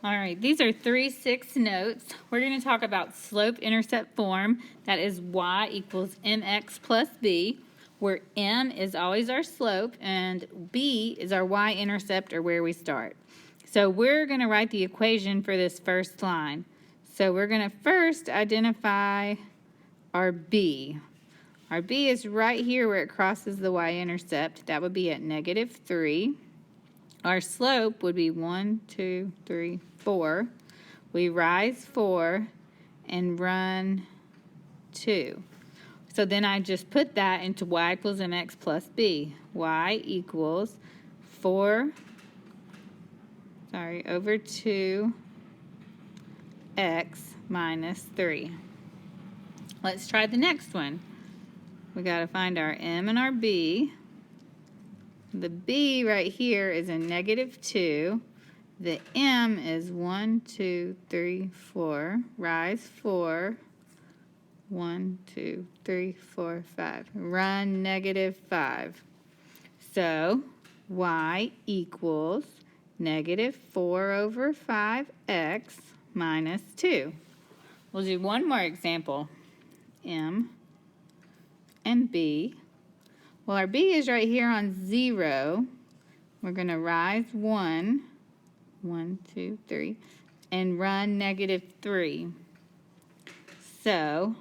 All right, these are 3/6 notes. We're going to talk about slope-intercept form. That is y equals mx plus b, where m is always our slope and b is our y-intercept, or where we start. So we're going to write the equation for this first line. So we're going to first identify our b. Our b is right here where it crosses the y-intercept. That would be at -3. Our slope would be 1, 2, 3, 4. We rise 4 and run 2. So then I just put that into y equals mx plus b. Y equals 4 over 2x minus 3. Let's try the next one. We got to find our m and our b. The b right here is a -2. The m is 1, 2, 3, 4. Rise 4. 1, 2, 3, 4, 5. Run -5. So y equals -4 over 5x minus 2. We'll do one more example. M and b. Well, our b is right here on 0. We're going to rise 1, 1, 2, 3, and run -3. So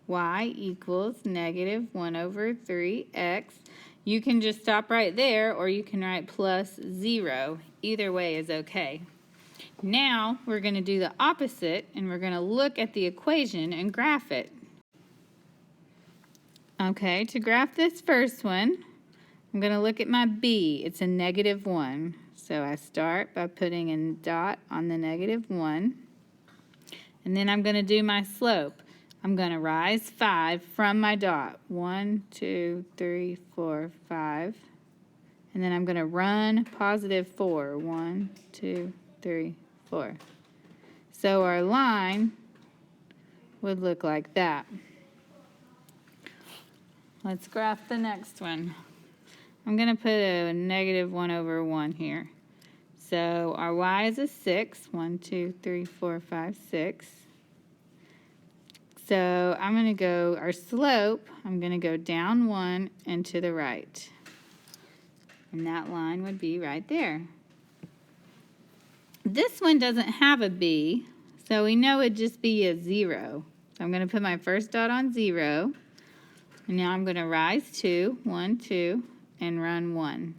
y equals -1 over 3x. You can just stop right there, or you can write plus 0. Either way is okay. Now we're going to do the opposite, and we're going to look at the equation and graph it. Okay, to graph this first one, I'm going to look at my b. It's a -1. So I start by putting a dot on the -1. And then I'm going to do my slope. I'm going to rise 5 from my dot. 1, 2, 3, 4, 5. And then I'm going to run +4. 1, 2, 3, 4. So our line would look like that. Let's graph the next one. I'm going to put a -1 over 1 here. So our y is a 6. 1, 2, 3, 4, 5, 6. So I'm going to go, our slope, I'm going to go down 1 and to the right. And that line would be right there. This one doesn't have a b, so we know it'd just be a 0. So I'm going to put my first dot on 0. And now I'm going to rise 2, 1, 2, and run 1.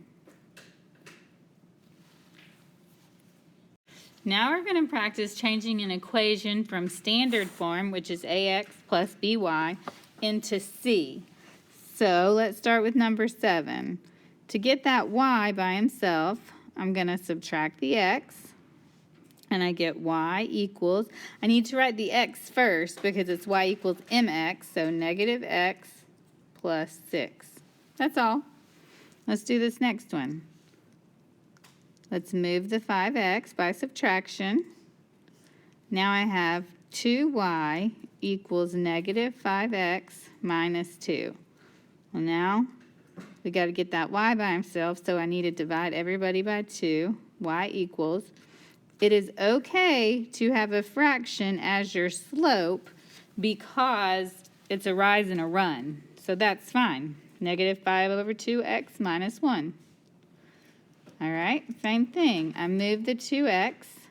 Now we're going to practice changing an equation from standard form, which is ax plus by, into c. So let's start with number 7. To get that y by himself, I'm going to subtract the x, and I get y equals, I need to write the x first because it's y equals mx, so -x plus 6. That's all. Let's do this next one. Let's move the 5x by subtraction. Now I have 2y equals -5x minus 2. Well, now we got to get that y by himself, so I need to divide everybody by 2. Y equals, it is okay to have a fraction as your slope because it's a rise and a run. So that's fine. -5 over 2x minus 1. All right, same thing. I move the 2x.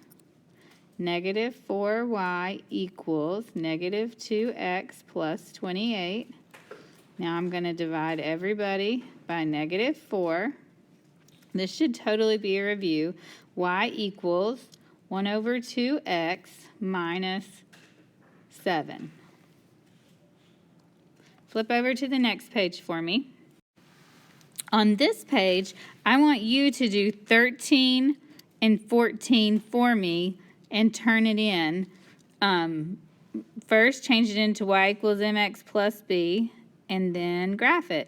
-4y equals -2x plus 28. Now I'm going to divide everybody by -4. This should totally be a review. Y equals 1 over 2x minus 7. Flip over to the next page for me. On this page, I want you to do 13 and 14 for me and turn it in. First, change it into y equals mx plus b, and then graph it.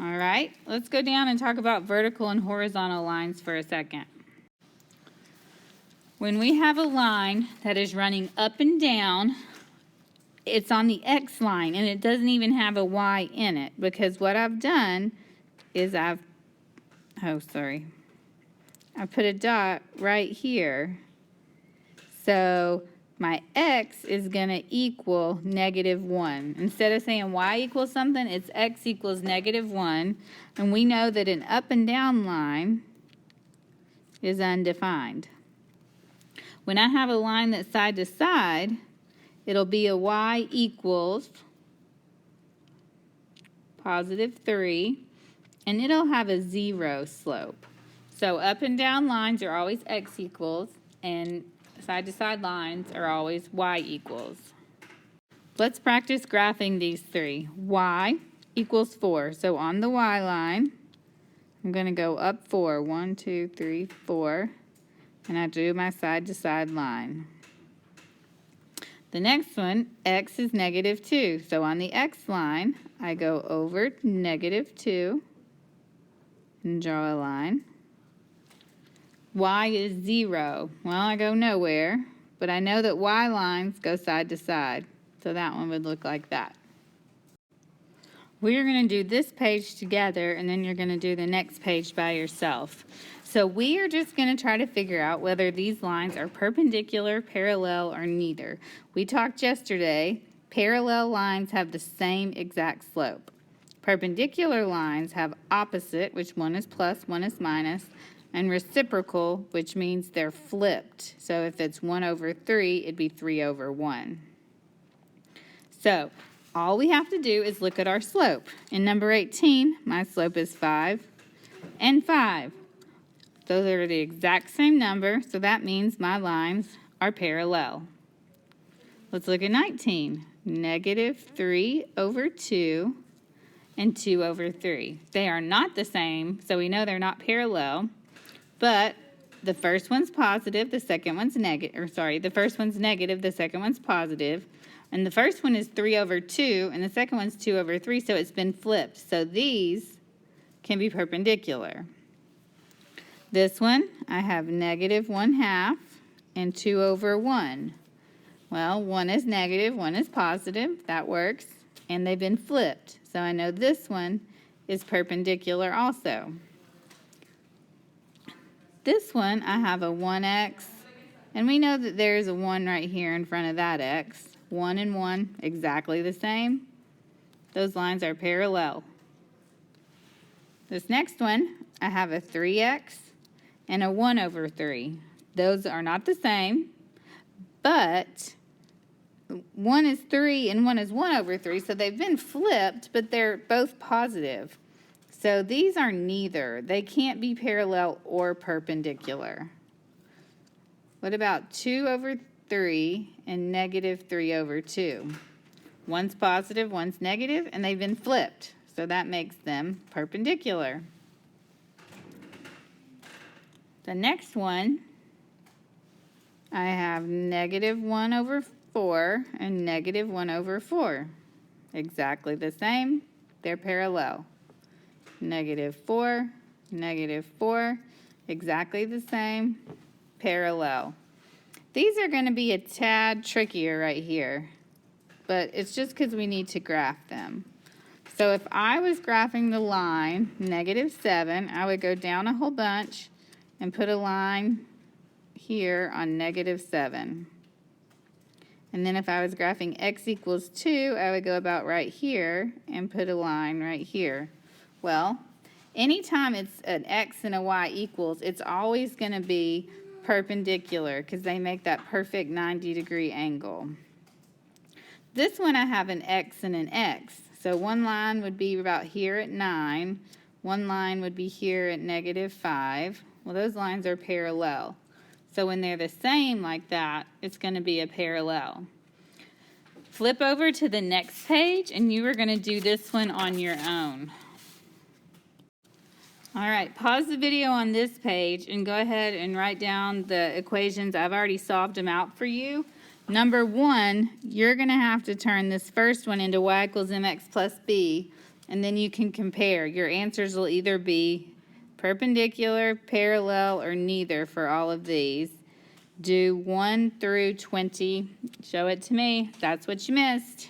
All right, let's go down and talk about vertical and horizontal lines for a second. When we have a line that is running up and down, it's on the X line, and it doesn't even have a Y in it, because what I've done is I put a dot right here. So my x is going to equal -1. Instead of saying y equals something, it's x equals -1. And we know that an up and down line is undefined. When I have a line that's side to side, it'll be a y equals +3, and it'll have a 0 slope. So up and down lines are always x equals, and side to side lines are always y equals. Let's practice graphing these three. Y equals 4. So on the y line, I'm going to go up 4. 1, 2, 3, 4. And I do my side to side line. The next one, x is -2. So on the x line, I go over -2 and draw a line. Y is 0. Well, I go nowhere, but I know that y lines go side to side. So that one would look like that. We're going to do this page together, and then you're going to do the next page by yourself. So we are just going to try to figure out whether these lines are perpendicular, parallel, or neither. We talked yesterday, parallel lines have the same exact slope. Perpendicular lines have opposite, which one is plus, one is minus, and reciprocal, which means they're flipped. So if it's 1/3, it'd be 3/1. So all we have to do is look at our slope. In number 18, my slope is 5 and 5. Those are the exact same number, so that means my lines are parallel. Let's look at 19. -3/2 and 2/3. They are not the same, so we know they're not parallel, but the first one's positive, the second one's negative, the first one's negative, the second one's positive, and the first one is 3/2, and the second one's 2/3, so it's been flipped. So these can be perpendicular. This one, I have -1/2 and 2/1. Well, one is negative, one is positive. That works. And they've been flipped. So I know this one is perpendicular also. This one, I have a 1x. And we know that there's a 1 right here in front of that x. 1 and 1, exactly the same. Those lines are parallel. This next one, I have a 3x and a 1/3. Those are not the same, but one is 3 and one is 1/3, so they've been flipped, but they're both positive. So these are neither. They can't be parallel or perpendicular. What about 2/3 and -3/2? One's positive, one's negative, and they've been flipped. So that makes them perpendicular. The next one, I have -1/4 and -1/4. Exactly the same. They're parallel. -4, -4. Exactly the same. Parallel. These are going to be a tad trickier right here, but it's just because we need to graph them. So if I was graphing the line -7, I would go down a whole bunch and put a line here on -7. And then if I was graphing x equals 2, I would go about right here and put a line right here. Well, anytime it's an x and a y equals, it's always going to be perpendicular because they make that perfect 90-degree angle. This one I have an x and an x. So one line would be about here at 9. One line would be here at -5. Well, those lines are parallel. So when they're the same like that, it's going to be a parallel. Flip over to the next page, and you are going to do this one on your own. All right, pause the video on this page and go ahead and write down the equations. I've already solved them out for you. Number 1, you're going to have to turn this first one into y equals mx plus b, and then you can compare. Your answers will either be perpendicular, parallel, or neither for all of these. Do 1 through 20. Show it to me. That's what you missed.